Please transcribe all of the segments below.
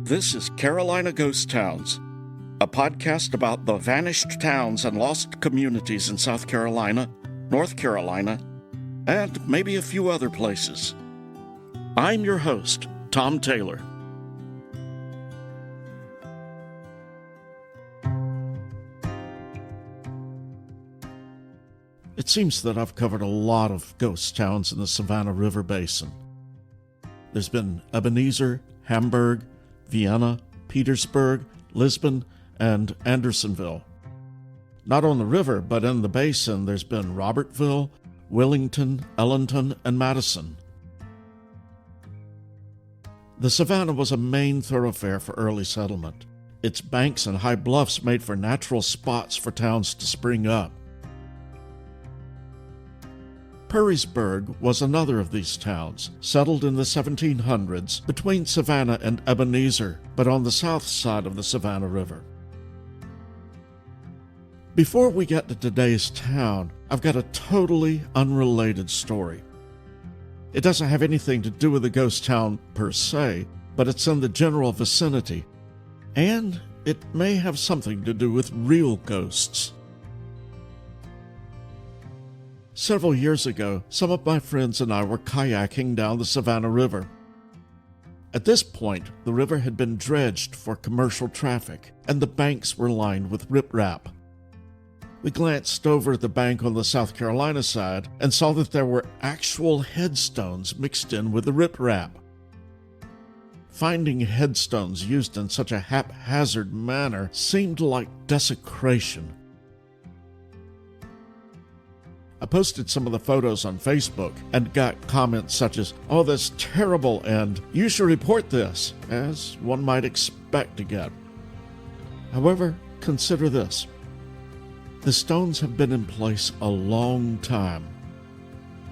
This is Carolina Ghost Towns, a podcast about the vanished towns and lost communities in South Carolina, North Carolina, and maybe a few other places. I'm your host, Tom Taylor. It seems that I've covered a lot of ghost towns in the Savannah River Basin. There's been Ebenezer, Hamburg, Vienna, Petersburg, Lisbon, and Andersonville. Not on the river, but in the basin, there's been Robertville, Willington, Ellington, and Madison. The Savannah was a main thoroughfare for early settlement. Its banks and high bluffs made for natural spots for towns to spring up. Purrysburg was another of these towns, settled in the 1700s between Savannah and Ebenezer, but on the south side of the Savannah River. Before we get to today's town, I've got a totally unrelated story. It doesn't have anything to do with the ghost town per se, but it's in the general vicinity, and it may have something to do with real ghosts. Several years ago, some of my friends and I were kayaking down the Savannah River. At this point, the river had been dredged for commercial traffic, and the banks were lined with riprap. We glanced over at the bank on the South Carolina side and saw that there were actual headstones mixed in with the riprap. Finding headstones used in such a haphazard manner seemed like desecration. I posted some of the photos on Facebook and got comments such as, "Oh, that's terrible," and "You should report this," as one might expect to get. However, consider this. The stones have been in place a long time.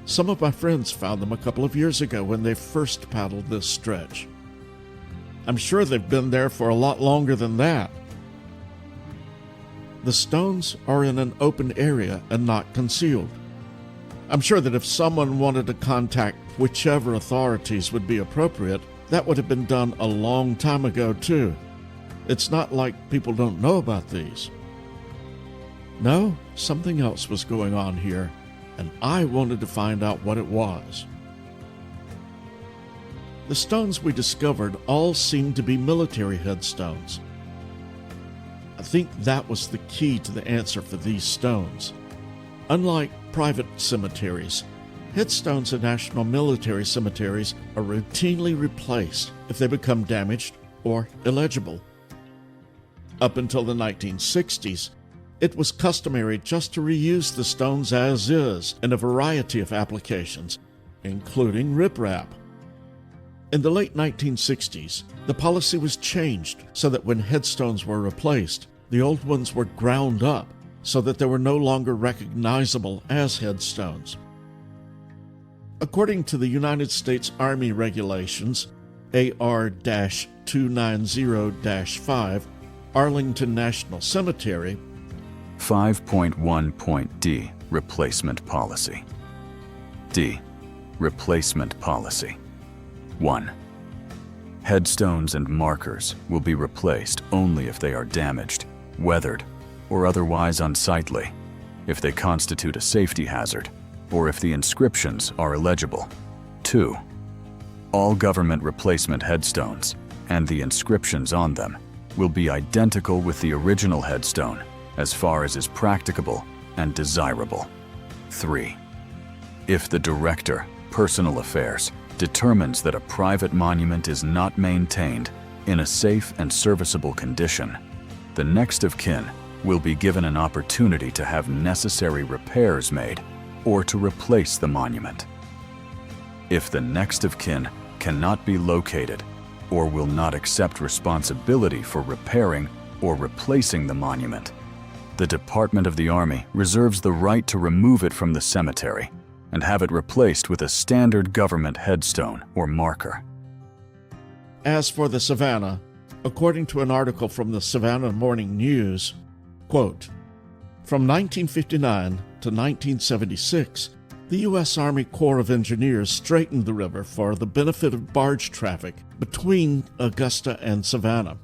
Some of my friends found them a couple of years ago when they first paddled this stretch. I'm sure they've been there for a lot longer than that. The stones are in an open area and not concealed. I'm sure that if someone wanted to contact whichever authorities would be appropriate, that would have been done a long time ago too. It's not like people don't know about these. No, something else was going on here, and I wanted to find out what it was. The stones we discovered all seemed to be military headstones. I think that was the key to the answer for these stones. Unlike private cemeteries, headstones in national military cemeteries are routinely replaced if they become damaged or illegible. Up until the 1960s, it was customary just to reuse the stones as is in a variety of applications, including riprap. In the late 1960s, the policy was changed so that when headstones were replaced, the old ones were ground up so that they were no longer recognizable as headstones. According to the United States Army regulations, AR-290-5, Arlington National Cemetery, 5.1.D, Replacement Policy. D. Replacement Policy. 1. Headstones and markers will be replaced only if they are damaged, weathered, or otherwise unsightly, if they constitute a safety hazard, or if the inscriptions are illegible. 2. All government replacement headstones and the inscriptions on them will be identical with the original headstone as far as is practicable and desirable. 3. If the Director, Personal Affairs, determines that a private monument is not maintained in a safe and serviceable condition, the next of kin will be given an opportunity to have necessary repairs made or to replace the monument. If the next of kin cannot be located or will not accept responsibility for repairing or replacing the monument, the Department of the Army reserves the right to remove it from the cemetery and have it replaced with a standard government headstone or marker. As for the Savannah, according to an article from the Savannah Morning News, quote, "From 1959 to 1976, the U.S. Army Corps of Engineers straightened the river for the benefit of barge traffic between Augusta and Savannah.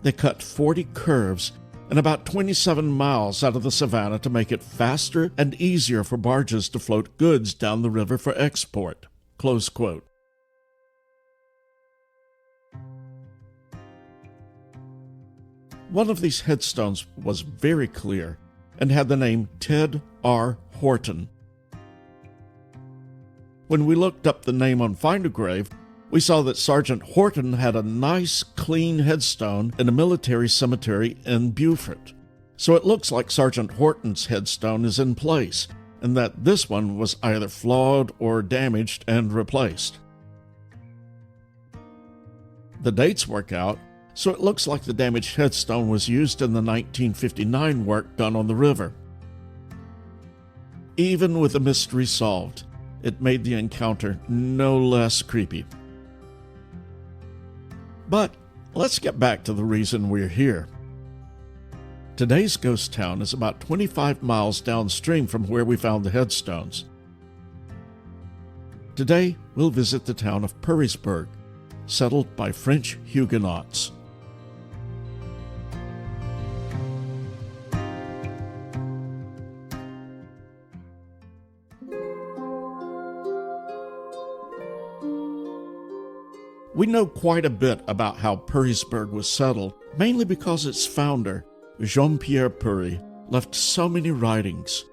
They cut 40 curves and about 27 miles out of the Savannah to make it faster and easier for barges to float goods down the river for export." Close quote. One of these headstones was very clear and had the name Ted R. Horton. When we looked up the name on Find a Grave, we saw that Sergeant Horton had a nice, clean headstone in a military cemetery in Beaufort. So it looks like Sergeant Horton's headstone is in place, and that this one was either flawed or damaged and replaced. The dates work out, so it looks like the damaged headstone was used in the 1959 work done on the river. Even with the mystery solved, it made the encounter no less creepy. But let's get back to the reason we're here. Today's ghost town is about 25 miles downstream from where we found the headstones. Today, we'll visit the town of Purrysburg, settled by French Huguenots. We know quite a bit about how Purrysburg was settled, mainly because its founder, Jean Pierre Purry, left so many writings.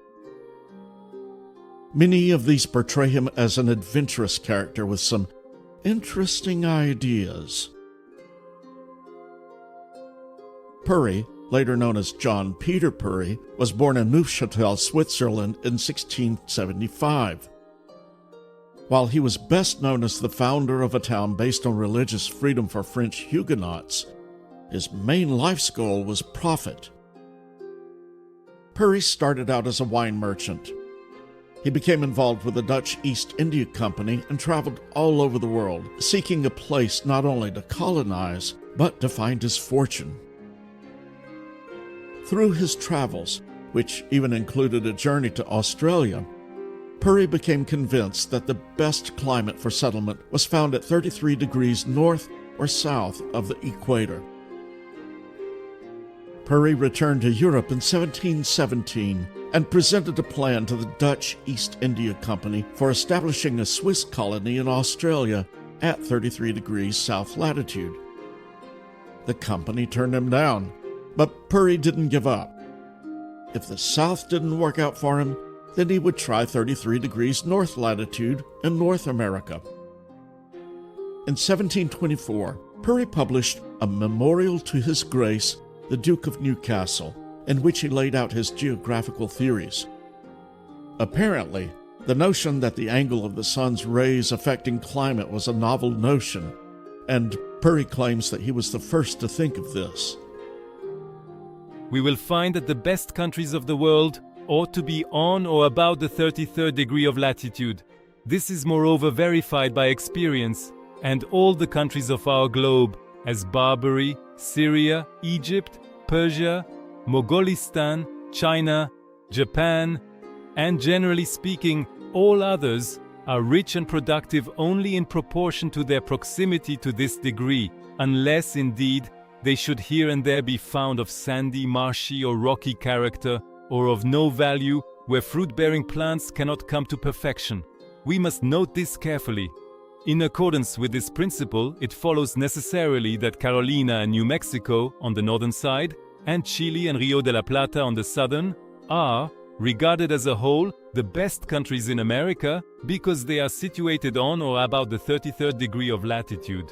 Many of these portray him as an adventurous character with some interesting ideas. Purry, later known as John Peter Purry, was born in Neufchâtel, Switzerland in 1675. While he was best known as the founder of a town based on religious freedom for French Huguenots, his main life's goal was profit. Purry started out as a wine merchant. He became involved with the Dutch East India Company and traveled all over the world, seeking a place not only to colonize, but to find his fortune. Through his travels, which even included a journey to Australia, Purry became convinced that the best climate for settlement was found at 33 degrees north or south of the equator. Purry returned to Europe in 1717 and presented a plan to the Dutch East India Company for establishing a Swiss colony in Australia at 33 degrees south latitude. The company turned him down, but Purry didn't give up. If the south didn't work out for him, then he would try 33 degrees north latitude in North America. In 1724, Purry published a memorial to His Grace, the Duke of Newcastle, in which he laid out his geographical theories. Apparently, the notion that the angle of the sun's rays affecting climate was a novel notion, and Purry claims that he was the first to think of this. We will find that the best countries of the world ought to be on or about the 33rd degree of latitude. This is moreover verified by experience, and all the countries of our globe, as Barbary, Syria, Egypt, Persia, Mogolistan, China, Japan, and generally speaking, all others, are rich and productive only in proportion to their proximity to this degree, unless indeed they should here and there be found of sandy, marshy, or rocky character, or of no value, where fruit-bearing plants cannot come to perfection. We must note this carefully. In accordance with this principle, it follows necessarily that Carolina and New Mexico on the northern side, and Chile and Rio de la Plata on the southern, are, regarded as a whole, the best countries in America because they are situated on or about the 33rd degree of latitude.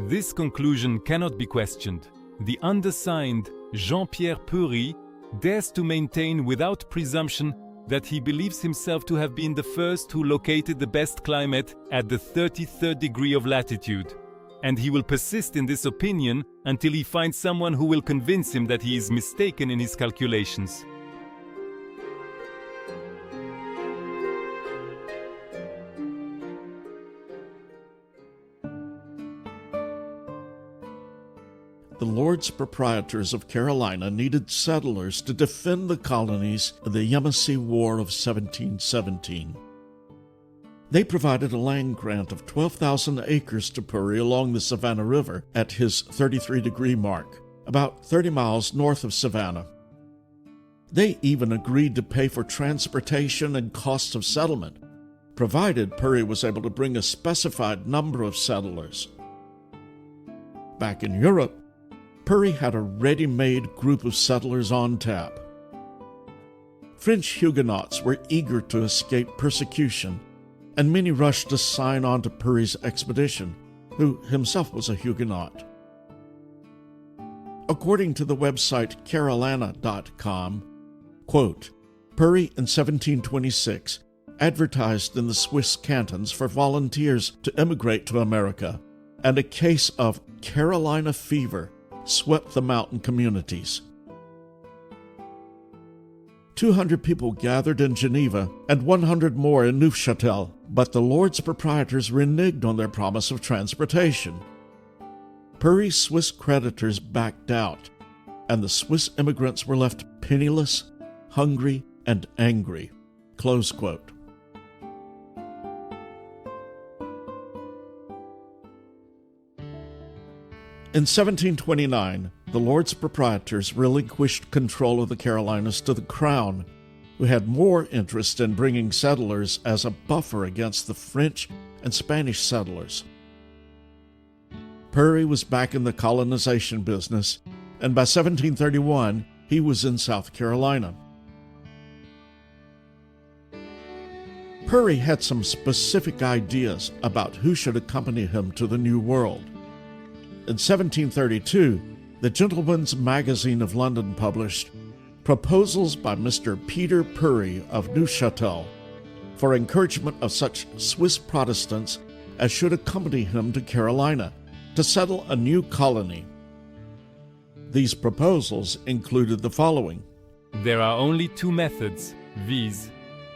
This conclusion cannot be questioned. The undersigned Jean Pierre Purry dares to maintain without presumption that he believes himself to have been the first who located the best climate at the 33rd degree of latitude. And he will persist in this opinion until he finds someone who will convince him that he is mistaken in his calculations. the Lords Proprietors of Carolina needed settlers to defend the colonies in the Yamasee War of 1717. They provided a land grant of 12,000 acres to Purry along the Savannah River at his 33-degree mark, about 30 miles north of Savannah. They even agreed to pay for transportation and costs of settlement, provided Purry was able to bring a specified number of settlers. Back in Europe, Purry had a ready-made group of settlers on tap. French Huguenots were eager to escape persecution, and many rushed to sign on to Purry's expedition, who himself was a Huguenot. According to the website Carolana.com, quote, Purry in 1726 advertised in the Swiss cantons for volunteers to emigrate to America, and a case of Carolina fever swept the mountain communities. 200 people gathered in Geneva and 100 more in Neufchâtel, but the Lords Proprietors reneged on their promise of transportation. Purry's Swiss creditors backed out, and the Swiss immigrants were left penniless, hungry, and angry. Close quote. In 1729, the Lords Proprietors relinquished control of the Carolinas to the Crown, who had more interest in bringing settlers as a buffer against the French and Spanish settlers. Purry was back in the colonization business, and by 1731, he was in South Carolina. Purry had some specific ideas about who should accompany him to the New World. In 1732, the Gentleman's Magazine of London published proposals by Mr. Peter Purry of Neufchâtel for encouragement of such Swiss Protestants as should accompany him to Carolina to settle a new colony. These proposals included the following. There are only two methods, viz.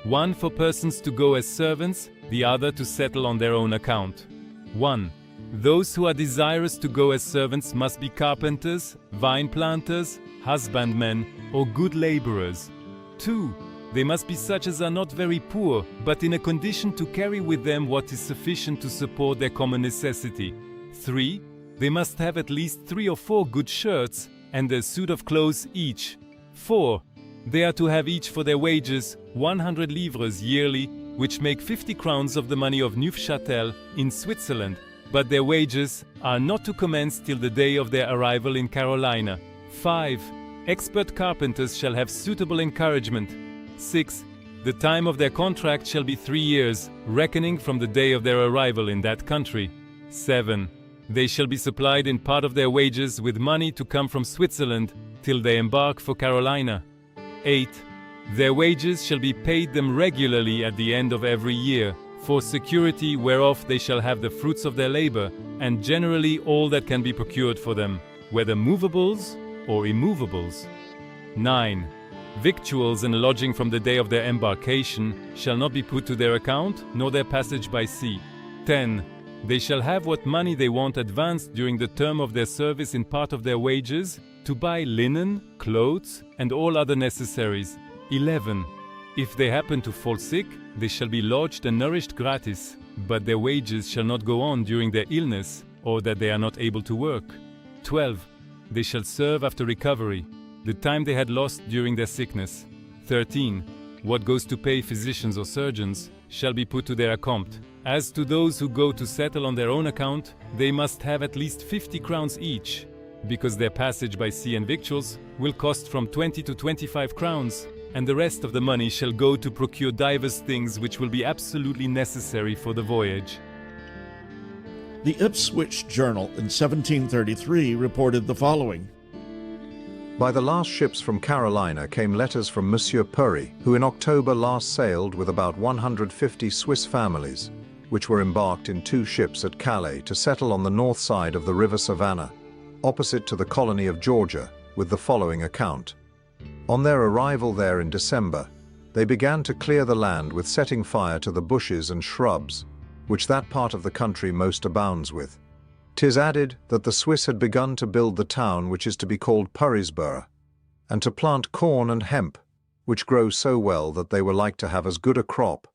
One for persons to go as servants, the other to settle on their own account. 1. Those who are desirous to go as servants must be carpenters, vine planters, husbandmen, or good laborers. 2. They must be such as are not very poor, but in a condition to carry with them what is sufficient to support their common necessity. 3. They must have at least 3 or 4 good shirts and a suit of clothes each. 4. They are to have each for their wages 100 livres yearly, which make 50 crowns of the money of Neufchâtel in Switzerland, but their wages are not to commence till the day of their arrival in Carolina. 5. Expert carpenters shall have suitable encouragement. 6. The time of their contract shall be 3 years, reckoning from the day of their arrival in that country. 7. They shall be supplied in part of their wages with money to come from Switzerland till they embark for Carolina. 8. Their wages shall be paid them regularly at the end of every year, for security whereof they shall have the fruits of their labor, and generally all that can be procured for them, whether movables or immovables. 9. Victuals and lodging from the day of their embarkation shall not be put to their account, nor their passage by sea. 10. They shall have what money they want advanced during the term of their service in part of their wages, to buy linen, clothes, and all other necessaries. 11. If they happen to fall sick, they shall be lodged and nourished gratis, but their wages shall not go on during their illness, or that they are not able to work. 12. They shall serve after recovery, the time they had lost during their sickness. 13. What goes to pay physicians or surgeons shall be put to their account. As to those who go to settle on their own account, they must have at least 50 crowns each, because their passage by sea and victuals will cost from 20 to 25 crowns, and the rest of the money shall go to procure divers things which will be absolutely necessary for the voyage. The Ipswich Journal in 1733 reported the following. By the last ships from Carolina came letters from Monsieur Purry, who in October last sailed with about 150 Swiss families, which were embarked in 2 ships at Calais to settle on the north side of the river Savannah, opposite to the colony of Georgia, with the following account. On their arrival there in December, they began to clear the land with setting fire to the bushes and shrubs, which that part of the country most abounds with. 'Tis added that the Swiss had begun to build the town which is to be called Purrysburg, and to plant corn and hemp, which grow so well that they were like to have as good a crop,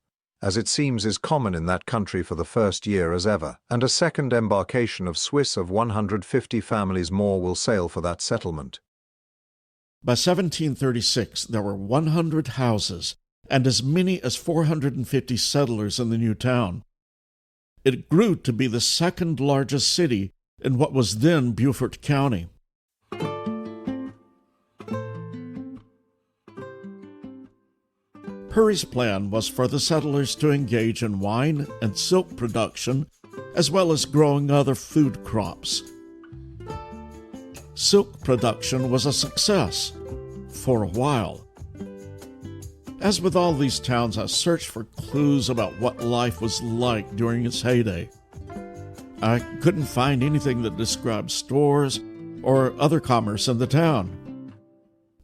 as it seems is common in that country for the first year as ever, and a second embarkation of Swiss of 150 families more will sail for that settlement. By 1736, there were 100 houses and as many as 450 settlers in the new town. It grew to be the second largest city in what was then Beaufort County. Purry's plan was for the settlers to engage in wine and silk production, as well as growing other food crops. Silk production was a success for a while. As with all these towns, I searched for clues about what life was like during its heyday. I couldn't find anything that described stores or other commerce in the town.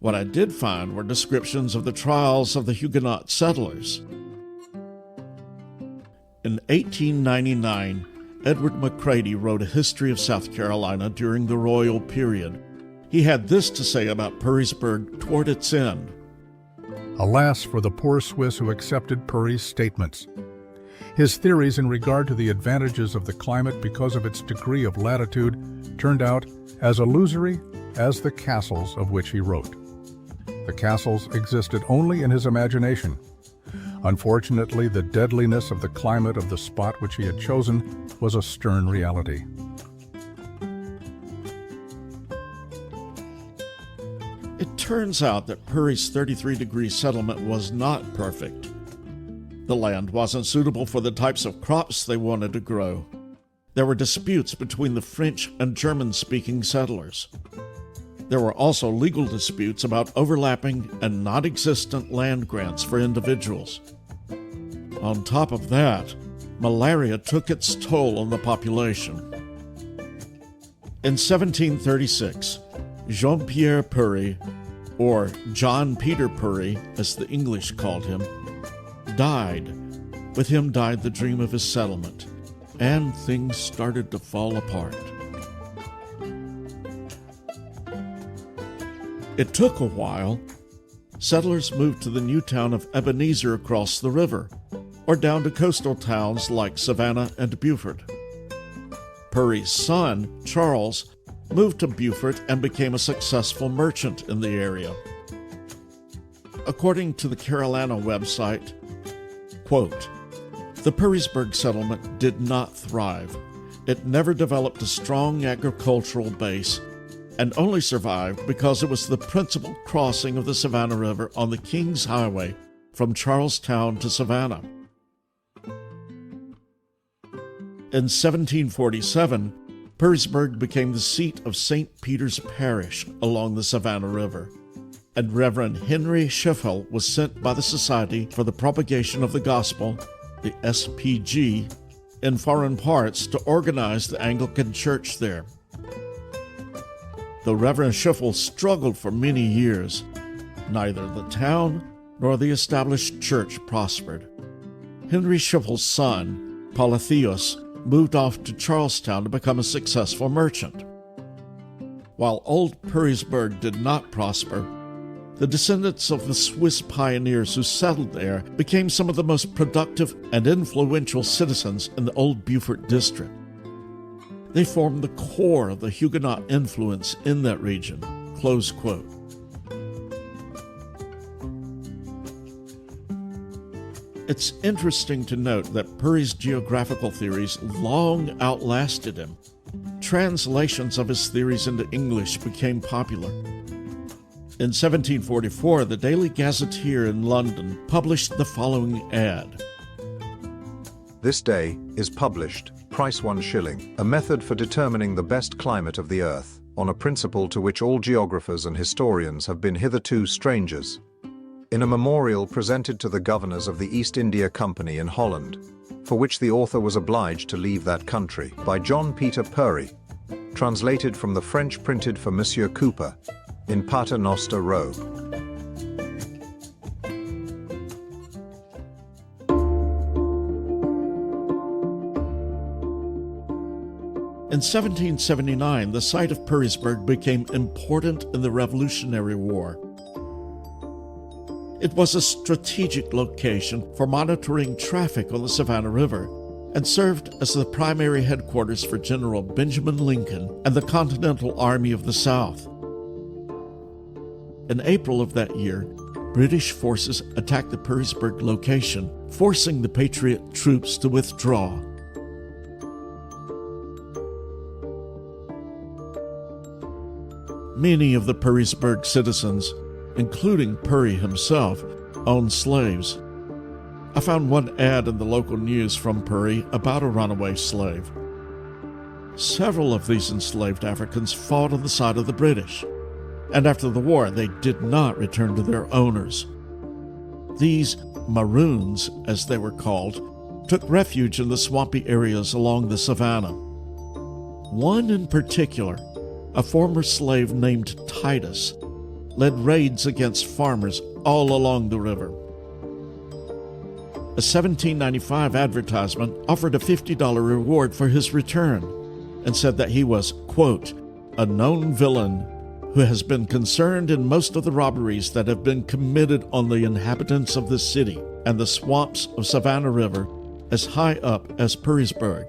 What I did find were descriptions of the trials of the Huguenot settlers. In 1899, Edward McCready wrote a history of South Carolina during the royal period. He had this to say about Purrysburg toward its end. Alas for the poor Swiss who accepted Purry's statements. His theories in regard to the advantages of the climate because of its degree of latitude turned out as illusory as the castles of which he wrote. The castles existed only in his imagination. Unfortunately, the deadliness of the climate of the spot which he had chosen was a stern reality. It turns out that Purry's 33-degree settlement was not perfect. The land wasn't suitable for the types of crops they wanted to grow. There were disputes between the French and German-speaking settlers. There were also legal disputes about overlapping and non-existent land grants for individuals. On top of that, malaria took its toll on the population. In 1736, Jean Pierre Purry, or John Peter Purry, as the English called him, died. With him died the dream of his settlement, and things started to fall apart. It took a while. Settlers moved to the new town of Ebenezer across the river, or down to coastal towns like Savannah and Beaufort. Purry's son, Charles, moved to Beaufort and became a successful merchant in the area. According to the Carolana website, quote, "The Purrysburg settlement did not thrive. It never developed a strong agricultural base and only survived because it was the principal crossing of the Savannah River on the King's Highway from Charlestown to Savannah." In 1747, Purrysburg became the seat of St. Peter's Parish along the Savannah River, and Reverend Henry Schiffel was sent by the Society for the Propagation of the Gospel, the SPG, in foreign parts to organize the Anglican Church there. Though Reverend Schiffel struggled for many years, neither the town nor the established church prospered. Henry Schiffel's son, Polytheus, moved off to Charlestown to become a successful merchant. While old Purrysburg did not prosper, the descendants of the Swiss pioneers who settled there became some of the most productive and influential citizens in the old Beaufort district. They formed the core of the Huguenot influence in that region. Close quote. It's interesting to note that Purry's geographical theories long outlasted him. Translations of his theories into English became popular. In 1744, the Daily Gazetteer in London published the following ad. This day is published, price 1 shilling, a method for determining the best climate of the earth, on a principle to which all geographers and historians have been hitherto strangers. In a memorial presented to the governors of the East India Company in Holland, for which the author was obliged to leave that country, by Jean Pierre Purry, translated from the French printed for Monsieur Cooper, in Pater Noster Row. In 1779, the site of Purrysburg became important in the Revolutionary War. It was a strategic location for monitoring traffic on the Savannah River and served as the primary headquarters for General Benjamin Lincoln and the Continental Army of the South. In April of that year, British forces attacked the Purrysburg location, forcing the Patriot troops to withdraw. Many of the Purrysburg citizens, including Purry himself, owned slaves. I found one ad in the local news from Purry about a runaway slave. Several of these enslaved Africans fought on the side of the British, and after the war they did not return to their owners. These Maroons, as they were called, took refuge in the swampy areas along the Savannah. One in particular, a former slave named Titus, led raids against farmers all along the river. A 1795 advertisement offered a $50 reward for his return and said that he was, quote, a known villain who has been concerned in most of the robberies that have been committed on the inhabitants of this city and the swamps of Savannah River as high up as Purrysburg,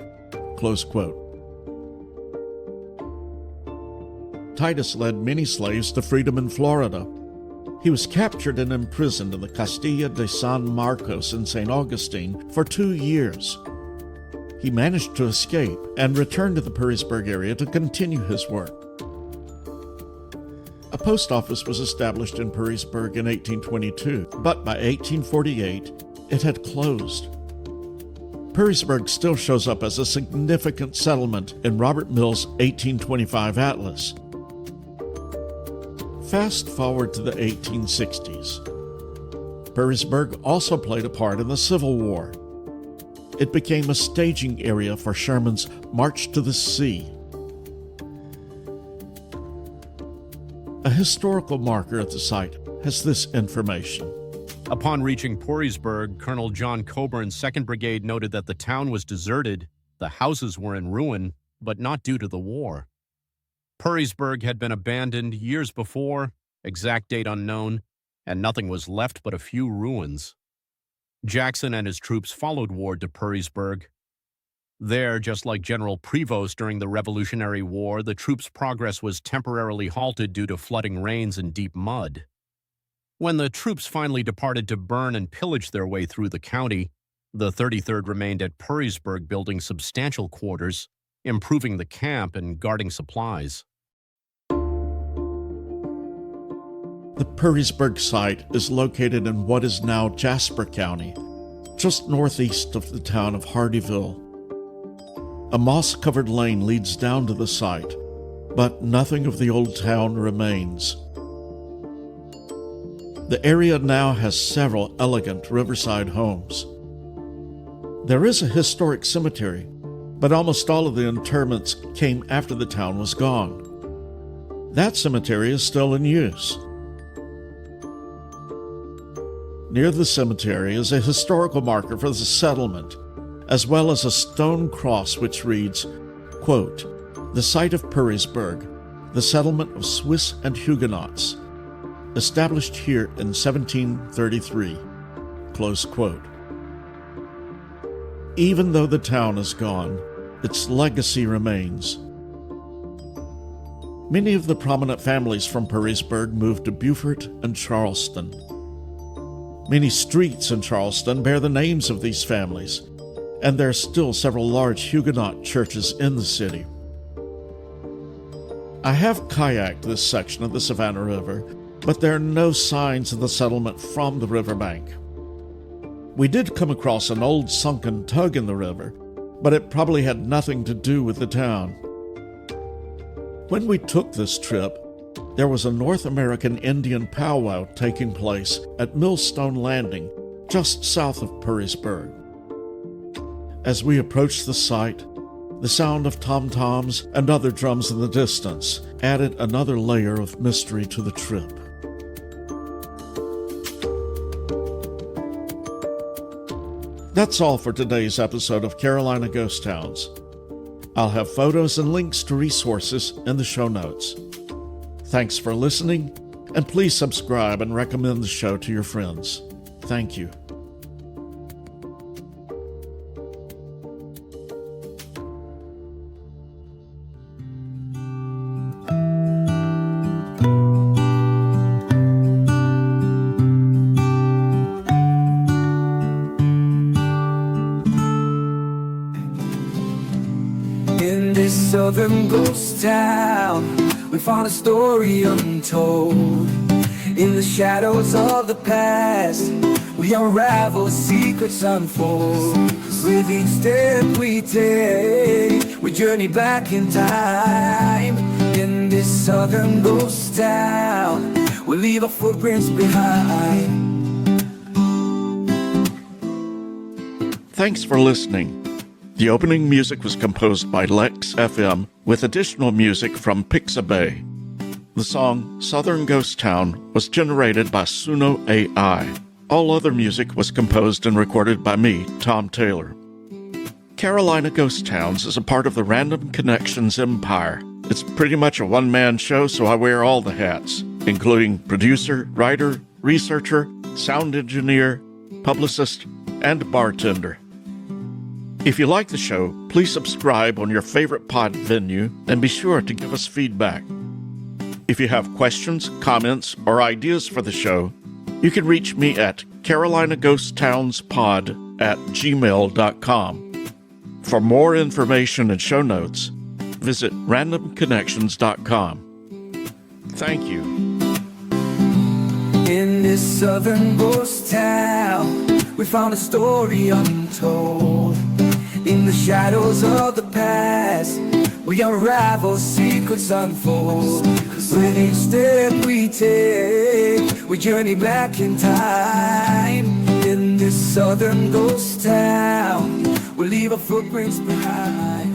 close quote. Titus led many slaves to freedom in Florida. He was captured and imprisoned in the Castilla de San Marcos in St. Augustine for 2 years. He managed to escape and returned to the Purrysburg area to continue his work. A post office was established in Purrysburg in 1822, but by 1848, it had closed. Purrysburg still shows up as a significant settlement in Robert Mill's 1825 atlas. Fast forward to the 1860s. Purrysburg also played a part in the Civil War. It became a staging area for Sherman's March to the Sea. A historical marker at the site has this information. Upon reaching Purrysburg, Colonel John Coburn's 2nd Brigade noted that the town was deserted, the houses were in ruin, but not due to the war. Purrysburg had been abandoned years before, exact date unknown, and nothing was left but a few ruins. Jackson and his troops followed Ward to Purrysburg. There, just like General Prevost during the Revolutionary War, the troops' progress was temporarily halted due to flooding rains and deep mud. When the troops finally departed to burn and pillage their way through the county, the 33rd remained at Purrysburg building substantial quarters, improving the camp and guarding supplies. The Purrysburg site is located in what is now Jasper County, just northeast of the town of Hardeeville. A moss-covered lane leads down to the site, but nothing of the old town remains. The area now has several elegant riverside homes. There is a historic cemetery, but almost all of the interments came after the town was gone. That cemetery is still in use. Near the cemetery is a historical marker for the settlement, as well as a stone cross which reads, quote, the site of Purrysburg, the settlement of Swiss and Huguenots, established here in 1733, close quote. Even though the town is gone, its legacy remains. Many of the prominent families from Purrysburg moved to Beaufort and Charleston. Many streets in Charleston bear the names of these families, and there are still several large Huguenot churches in the city. I have kayaked this section of the Savannah River, but there are no signs of the settlement from the riverbank. We did come across an old sunken tug in the river, but it probably had nothing to do with the town. When we took this trip, there was a North American Indian powwow taking place at Millstone Landing, just south of Purrysburg. As we approached the site, the sound of tom-toms and other drums in the distance added another layer of mystery to the trip. That's all for today's episode of Carolina Ghost Towns. I'll have photos and links to resources in the show notes. Thanks for listening, and please subscribe and recommend the show to your friends. Thank you. In this southern ghost town, we found a story untold. In the shadows of the past, we unravel, secrets unfold. With each step we take, we journey back in time. In this southern ghost town, we leave our footprints behind. Thanks for listening. The opening music was composed by Lex FM with additional music from Pixabay. The song Southern Ghost Town was generated by Suno AI. All other music was composed and recorded by me, Tom Taylor. Carolina Ghost Towns is a part of the Random Connections empire. It's pretty much a one-man show, so I wear all the hats, including producer, writer, researcher, sound engineer, publicist, and bartender. If you like the show, please subscribe on your favorite pod venue and be sure to give us feedback. If you have questions, comments, or ideas for the show, you can reach me at carolinaghosttownspod@gmail.com. For more information and show notes, visit randomconnections.com. Thank you. In this southern ghost town, we found a story untold. In the shadows of the past, we unravel, secrets unfold. With each step we take, we journey back in time. In this southern ghost town, we leave our footprints behind.